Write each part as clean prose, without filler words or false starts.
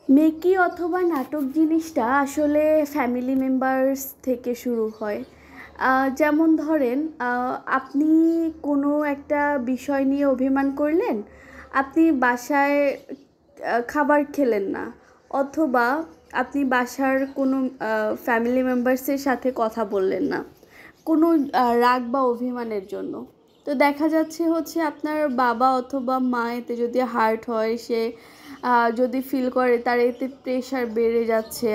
মেকি অথবা নাটক জিনিসটা আসলে ফ্যামিলি মেম্বার্স থেকে শুরু হয়। যেমন ধরেন, আপনি কোনো একটা বিষয় নিয়ে অভিমান করলেন, আপনি বাসায় খাবার খেলেন না, অথবা আপনি বাসার কোনো ফ্যামিলি মেম্বার্সের সাথে কথা বললেন না কোনো রাগ বা অভিমানের জন্য। তো দেখা যাচ্ছে হচ্ছে আপনার বাবা অথবা মা এতে যদি হার্ট হয়, সে যদি ফিল করে তার এতে প্রেশার বেড়ে যাচ্ছে,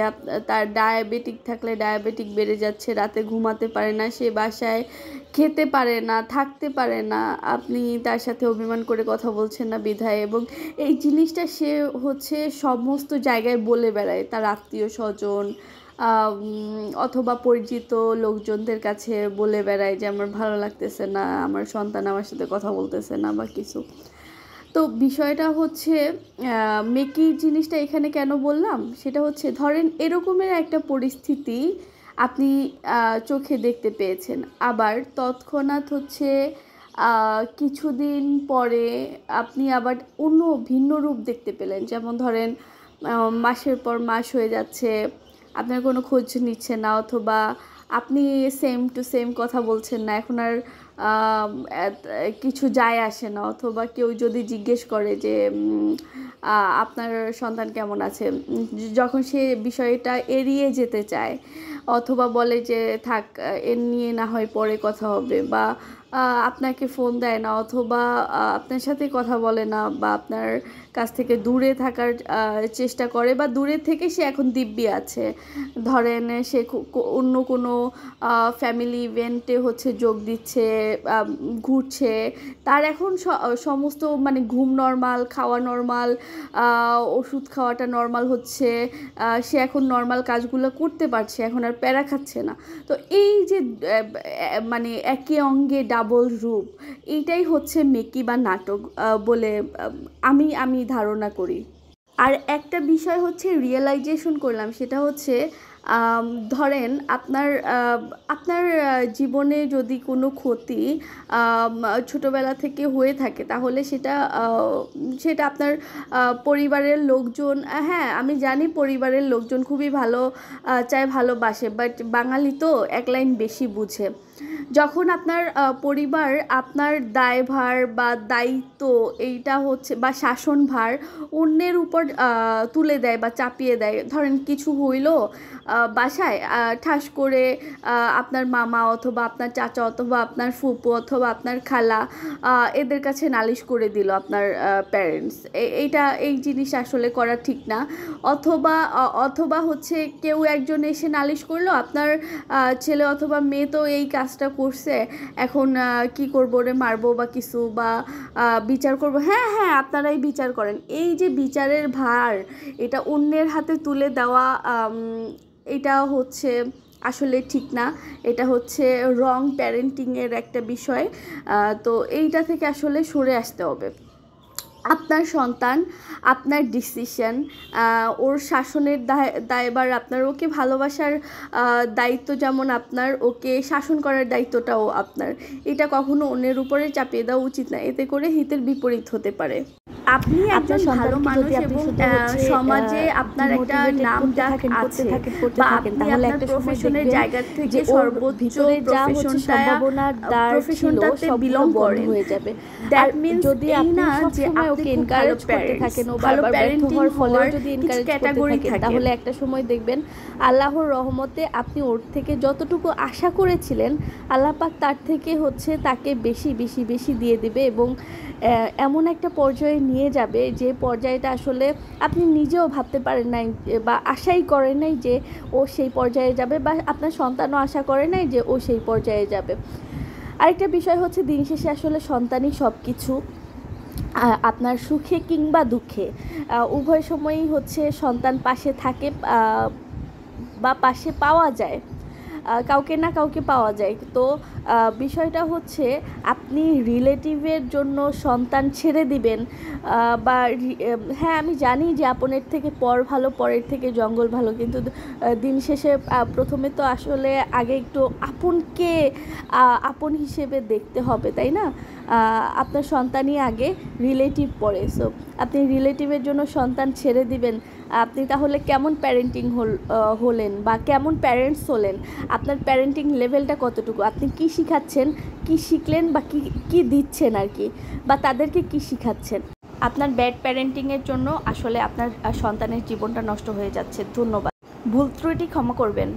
তার ডায়াবেটিক থাকলে ডায়াবেটিক বেড়ে যাচ্ছে, রাতে ঘুমাতে পারে না, সে বাসায় খেতে পারে না, থাকতে পারে না, আপনি তার সাথে অভিমান করে কথা বলছেন না বিধায়, এবং এই জিনিসটা সে হচ্ছে সমস্ত জায়গায় বলে বেড়ায় তার আত্মীয় স্বজন অথবা পরিচিত লোকজনদের কাছে বলে বেড়ায় যে আমার ভালো লাগতেছে না, আমার সন্তান আমার সাথে কথা বলতেছে না বা কিছু। তো বিষয়টা হচ্ছে মেকি জিনিসটা এখানে কেন বললাম সেটা হচ্ছে, ধরেন এরকমের একটা পরিস্থিতি আপনি চোখে দেখতে পেয়েছেন, আবার তৎক্ষণাৎ হচ্ছে কিছুদিন পরে আপনি আবার অন্য ভিন্ন রূপ দেখতে পেলেন। যেমন ধরেন মাসের পর মাস হয়ে যাচ্ছে, আপনার কোনো খোঁজ নিচ্ছে না, অথবা আপনি সেম টু সেম কথা বলছেন না, এখন আর কিছু যায় আসে না, অথবা কেউ যদি জিজ্ঞেস করে যে আপনার সন্তান কেমন আছে, যখন সে বিষয়টা এড়িয়ে যেতে চায়, অথবা বলে যে থাক এর নিয়ে না হয় পরে কথা হবে, বা আপনাকে ফোন দেয় না, অথবা আপনার সাথে কথা বলে না, বা আপনার কাছ থেকে দূরে থাকার চেষ্টা করে, বা দূরে থেকে সে এখন দিব্যি আছে, ধরেন সে অন্য কোনো ফ্যামিলি ইভেন্টে হচ্ছে যোগ দিচ্ছে, ঘুরছে, তার এখন সমস্ত মানে ঘুম নর্মাল, খাওয়া নর্মাল, ওষুধ খাওয়াটা নর্মাল হচ্ছে, সে এখন নর্মাল কাজগুলো করতে পারছে, এখন আর প্যারা খাচ্ছে না। তো এই যে মানে একে অঙ্গে ডাবল রূপ, এইটাই হচ্ছে মেকি বা নাটক বলে আমি ধারণা করি। আর একটা বিষয় হচ্ছে রিয়েলাইজেশন করলাম, সেটা হচ্ছে ধরেন আপনার জীবনে যদি কোনো ক্ষতি ছোটোবেলা থেকে হয়ে থাকে, তাহলে সেটা আপনার পরিবারের লোকজন, হ্যাঁ আমি জানি পরিবারের লোকজন খুবই ভালো চায়, ভালোবাসে, বাট বাঙালি তো এক লাইন বেশি বুঝে। যখন আপনার পরিবার আপনার দায়ভার বা দায়িত্ব এইটা হচ্ছে বা শাসনভার অন্যের উপর তুলে দেয় বা চাপিয়ে দেয়, ধরেন কিছু হইলো বাসায়, ঠাস করে আপনার মামা অথবা আপনার চাচা অথবা আপনার ফুপু অথবা আপনার খালা এদের কাছে নালিশ করে দিল আপনার প্যারেন্টস, এই জিনিস আসলে করা ঠিক না। অথবা হচ্ছে কেউ একজন এসে নালিশ করলো, আপনার ছেলে অথবা মেয়ে তো এই কাজটা করছে, এখন কি করবো রে, মারবো বা কিছু, বা বিচার করব, হ্যাঁ হ্যাঁ আপনারাই বিচার করেন, এই যে বিচারের ভার এটা অন্যের হাতে তুলে দেওয়া, এটা হচ্ছে আসলে ঠিক না, এটা হচ্ছে রং প্যারেন্টিংয়ের একটা বিষয়। তো এইটা থেকে আসলে সরে আসতে হবে। আপনার সন্তান, আপনার ডিসিশন, ওর শাসনের দায়ভার আপনার, ওকে ভালোবাসার দায়িত্ব যেমন আপনার, ওকে শাসন করার দায়িত্বটাও আপনার, এটা কখনো অন্যের উপরে চাপিয়ে দেওয়া উচিত না, এতে করে হিতের বিপরীত হতে পারে। আপনি একজন ভালো মানুষ এবং সমাজে আপনার একটা নাম ডাক আছে, বা আপনি আপনার প্রফেশনের জায়গা থেকে সর্বোচ্চ প্রফেশনটাতে বিলং করেন, দ্যাট মিন্স এই না যে আপনি এনকারেজ করতে থাকেন, ভালো প্যারেন্টিং হওয়ার কিছু ক্যাটাগরি থাকে, তাহলে একটা সময় দেখবেন আল্লাহর রহমতে আপনি ওর থেকে যতটুকু আশা করেছিলেন আল্লাহ পাক তার থেকে হচ্ছে তাকে বেশি বেশি বেশি দিয়ে দিবে, এবং এমন একটা পর্যায়ে নিয়ে যাবে যে পর্যায়টা আসলে আপনি নিজেও ভাবতে পারেন নাই, বা আশাই করেন নাই যে ও সেই পর্যায়ে যাবে, বা আপনার সন্তানও আশা করে নাই যে ও সেই পর্যায়ে যাবে। আরেকটা বিষয় হচ্ছে, দিন শেষে আসলে সন্তানই সব কিছু, আপনার সুখে কিংবা দুঃখে উভয় সময়ই হচ্ছে সন্তান পাশে থাকে, বা পাশে পাওয়া যায়, কাউকে না কাউকে পাওয়া যায়। তো বিষয়টা হচ্ছে আপনি রিলেটিভের জন্য সন্তান ছেড়ে দিবেন, বা হ্যাঁ আমি জানি যে আপনের থেকে পর ভালো, পরের থেকে জঙ্গল ভালো, কিন্তু দিন শেষে প্রথমে তো আসলে আগে একটু আপন হিসেবে দেখতে হবে, তাই না? আপনার সন্তানই আগে, রিলেটিভ পরে। সো আপনি রিলেটিভের জন্য সন্তান ছেড়ে দিবেন, আপনি তাহলে কেমন প্যারেন্টিং হলেন বা কেমন প্যারেন্টস হলেন? আপনার প্যারেন্টিং লেভেলটা কতটুকু? আপনি কি শিখাচ্ছেন, কি শিখলেন, বা কি দিচ্ছেন আর কি, বা তাদেরকে কি শিখাচ্ছেন? আপনার ব্যাড প্যারেন্টিংয়ের জন্য আসলে আপনার সন্তানের জীবনটা নষ্ট হয়ে যাচ্ছে। ধন্যবাদ। ভুল ত্রুটি ক্ষমা করবেন।